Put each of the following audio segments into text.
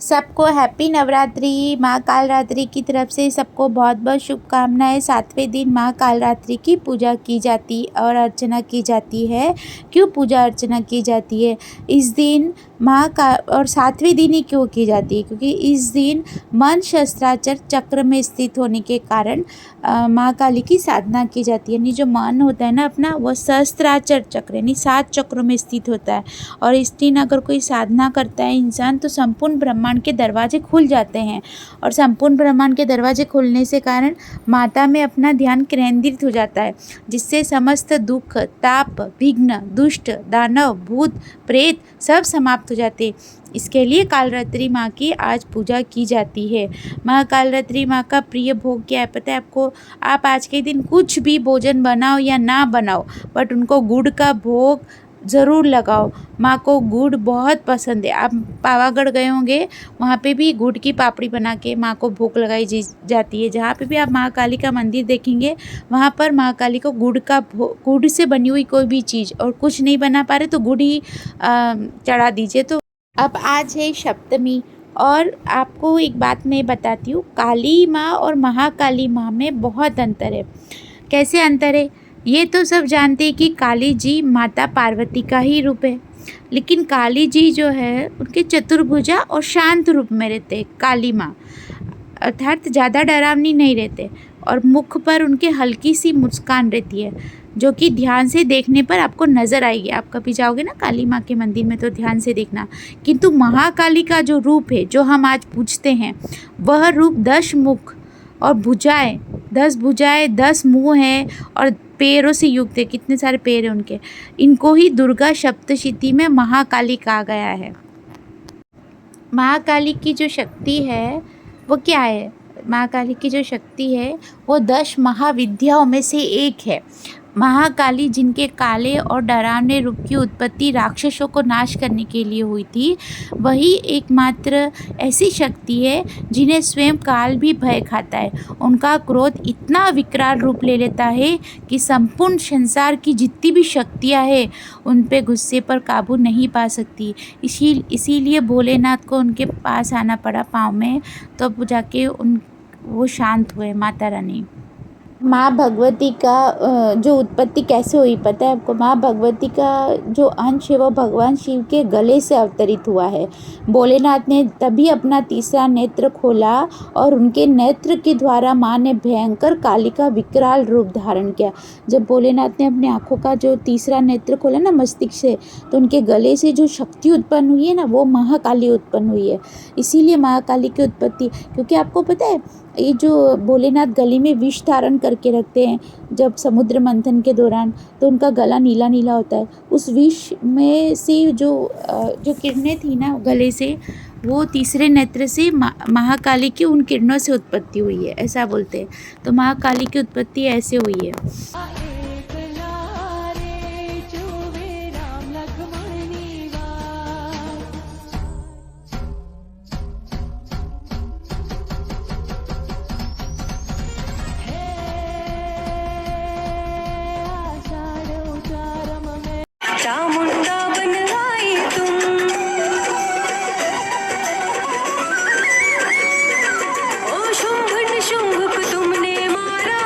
सबको हैप्पी नवरात्रि। माँ कालरात्रि की तरफ से सबको बहुत बहुत शुभकामनाएं। 7वें दिन माँ कालरात्रि की पूजा की जाती और अर्चना की जाती है। क्यों पूजा अर्चना की जाती है इस दिन माँ का, और 7वें दिन ही क्यों की जाती है? क्योंकि इस दिन मन शस्त्राचर चक्र में स्थित होने के कारण माँ काली की साधना की जाती है। यानी जो मन होता है ना अपना, वो सहस्त्राचर चक्र यानी 7 चक्रों में स्थित होता है। और इस दिन अगर कोई साधना करता है इंसान तो संपूर्ण ब्रह्मांड के दरवाजे खुल जाते हैं। और संपूर्ण ब्रह्मांड के दरवाजे खुलने से कारण माता में अपना ध्यान केंद्रित हो जाता है, जिससे समस्त दुख, ताप, विघ्न, दुष्ट, दानव, भूत, प्रेत सब समाप्त हो जाते हैं। इसके लिए कालरात्रि माँ की आज पूजा की जाती है। माँ कालरात्रि माँ का प्रिय भोग क्या है पता है आपको? आप आज के दिन कुछ भी भोजन बनाओ या ना बनाओ, बट उनको गुड़ का भोग ज़रूर लगाओ। माँ को गुड़ बहुत पसंद है। आप पावागढ़ गए होंगे, वहाँ पे भी गुड़ की पापड़ी बना के माँ को भोग लगाई जाती है। जहाँ पे भी आप माँ काली का मंदिर देखेंगे, वहाँ पर माँ काली को गुड़ से बनी हुई कोई भी चीज़, और कुछ नहीं बना पा रहे तो गुड़ ही चढ़ा दीजिए। तो अब आज है सप्तमी, और आपको एक बात मैं बताती हूँ, काली माँ और महाकाली माँ में बहुत अंतर है। कैसे अंतर है? ये तो सब जानते हैं कि काली जी माता पार्वती का ही रूप है, लेकिन काली जी जो है उनके चतुर्भुजा और शांत रूप में रहते हैं। काली माँ अर्थात ज़्यादा डरावनी नहीं रहते, और मुख पर उनके हल्की सी मुस्कान रहती है, जो कि ध्यान से देखने पर आपको नज़र आएगी। आप कभी जाओगे ना काली माँ के मंदिर में तो ध्यान से देखना। किंतु महाकाली का जो रूप है, जो हम आज पूजते हैं, वह रूप 10 मुख और भुजाएं, 10 भुजाएं, 10 मुँह हैं और पैरों से युक्त है। कितने सारे पैर हैं उनके। इनको ही दुर्गा सप्तशती में महाकाली कहा गया है। महाकाली की जो शक्ति है वो क्या है? महाकाली की जो शक्ति है वो 10 महाविद्याओं में से एक है। महाकाली जिनके काले और डरावने रूप की उत्पत्ति राक्षसों को नाश करने के लिए हुई थी, वही एकमात्र ऐसी शक्ति है जिन्हें स्वयं काल भी भय खाता है। उनका क्रोध इतना विकराल रूप ले लेता है कि संपूर्ण संसार की जितनी भी शक्तियाँ हैं उन पे गुस्से पर काबू नहीं पा सकती। इसीलिए भोलेनाथ को उनके पास आना पड़ा पाँव में, तब जाके वो शांत हुए, माता रानी। माँ भगवती का जो उत्पत्ति कैसे हुई पता है आपको? माँ भगवती का जो अंश है वो भगवान शिव के गले से अवतरित हुआ है। भोलेनाथ ने तभी अपना तीसरा नेत्र खोला और उनके नेत्र के द्वारा माँ ने भयंकर काली का विकराल रूप धारण किया। जब भोलेनाथ ने अपनी आँखों का जो तीसरा नेत्र खोला ना मस्तिष्क से, तो उनके गले से जो शक्ति उत्पन्न हुई है ना, वो महाकाली उत्पन्न हुई है। इसीलिए महाकाली की उत्पत्ति, क्योंकि आपको पता है ये जो भोलेनाथ गले में विष धारण करके रखते हैं जब समुद्र मंथन के दौरान, तो उनका गला नीला नीला होता है। उस विष में से जो किरणें थी ना गले से, वो तीसरे नेत्र से महाकाली की उन किरणों से उत्पत्ति हुई है, ऐसा बोलते हैं। तो महाकाली की उत्पत्ति ऐसे हुई है। चामुंडा बन आई तुम, ओ शुंभ निशुंभ को तुमने मारा,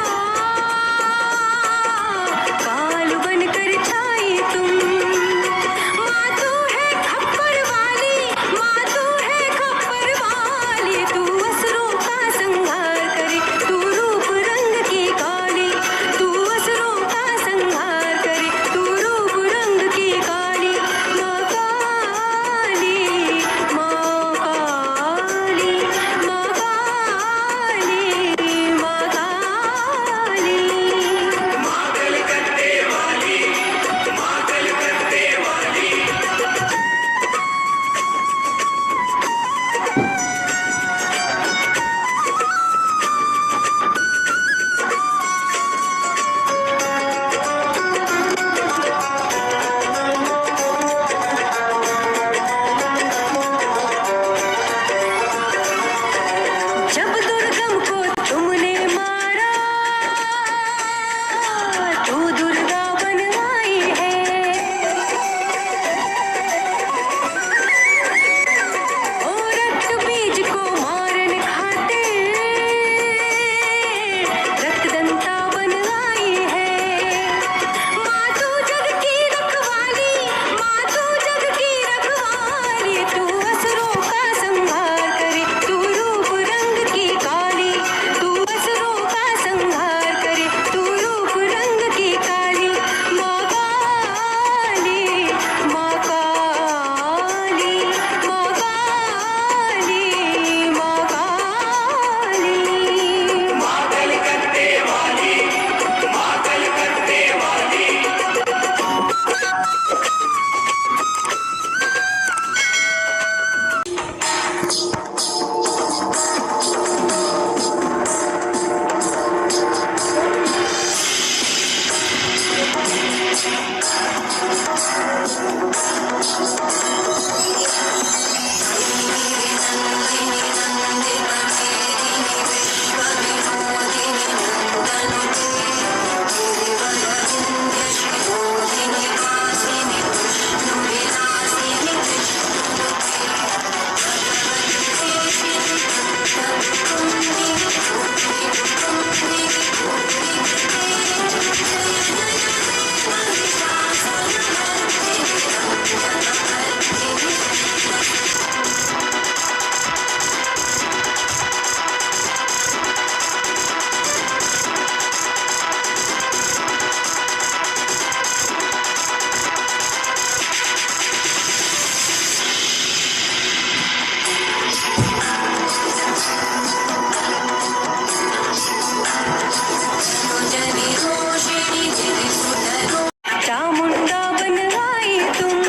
चामुंडा बन आई तुम,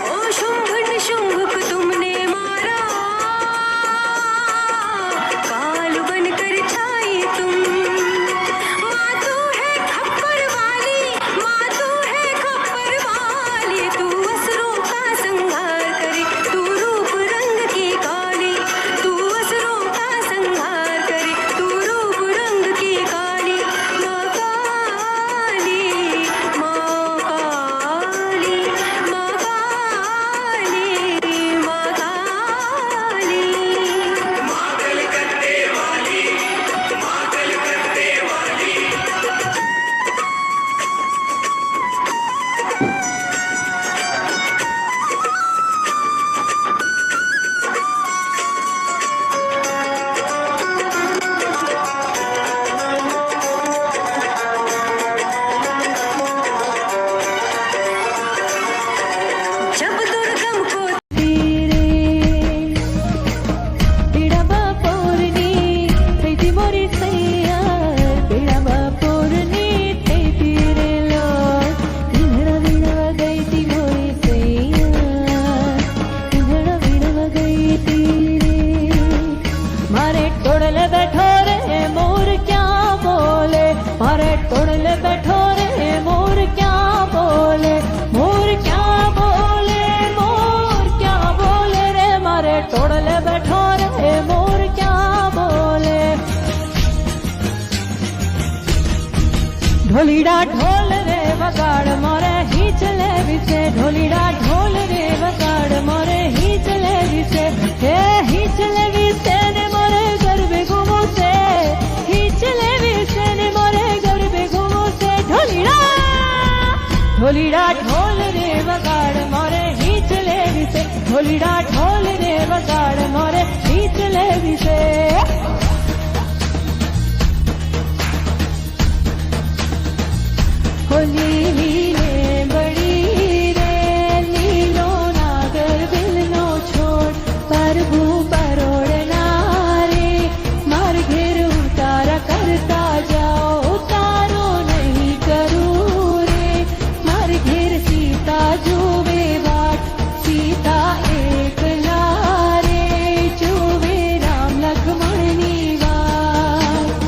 ओ शुंभ निशुंभ को तुमने मारा, काल बनकर छाई तुम। माँ तू है खप्पर वाली, माँ तू है खप्पर वाली, तू असुरों का संहार करे, तू रूप रंग की काली, तू असुरों का संहार करे, तू रूप रंग की काली। माँ काली, माँ काली, माँ काली, माँ काली। जब दुर्गम को तीरे बिड़बा पोरनी थैती मोरी सैया, बिड़बा पोरनी थैती रे लो, बिड़बा बिड़बा गईती मोरी सैया, बिड़बा बिड़बा गईती रे। मारे टोड़ले बैठो रे मोर क्या बोले, मारे टोड़ले बैठो रे मोर क्या बोले, मोर क्या बोले, मोर क्या बोले रे, मारे टोड़ले बैठो रे मोर क्या बोले। ढोलीड़ा ढोल रे वगाड़ मोरे ही चले विसे, ढोलीड़ा ढोल रे वगाड़ मोरे ही चले विसे, हे ही चले विसे ने मोरे गरबे घुमो से, ही चले विसे ने मोरे गरबे घुमो से। ढोलीड़ा ढोलीड़ा ढोल रे वगाड़ मोरे ही चले विसे, ढोलीड़ा ढोल रे वगाड़ मोरे ही चले विसे। होली लीले बड़ी रे, लीलो नागर बिलनो छोड़, प्रभु परोड़ना रे, मार घेर उतारा करता जाओ, उतारो नहीं करूँ रे, मार घेर सीता जुवे बाट, सीता एक लारे, जुवे राम लक्ष्मण निवास।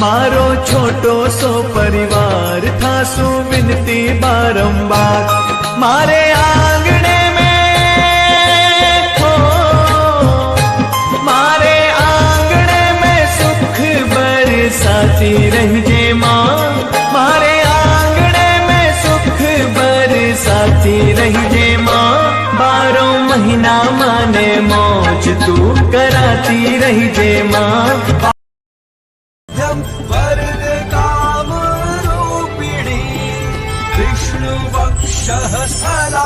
मारो छोटो सो परिवार था सु विनती बारंबार, मारे आंगने में हो, मारे आंगने में सुख बरसाती रहिजे माँ, मारे आंगने में सुख बरसाती रहिजे माँ, 12 महीना माने मौज तू कराती रहिजे माँ। वरद काम रूपिणी विष्णु वक्षः स्थला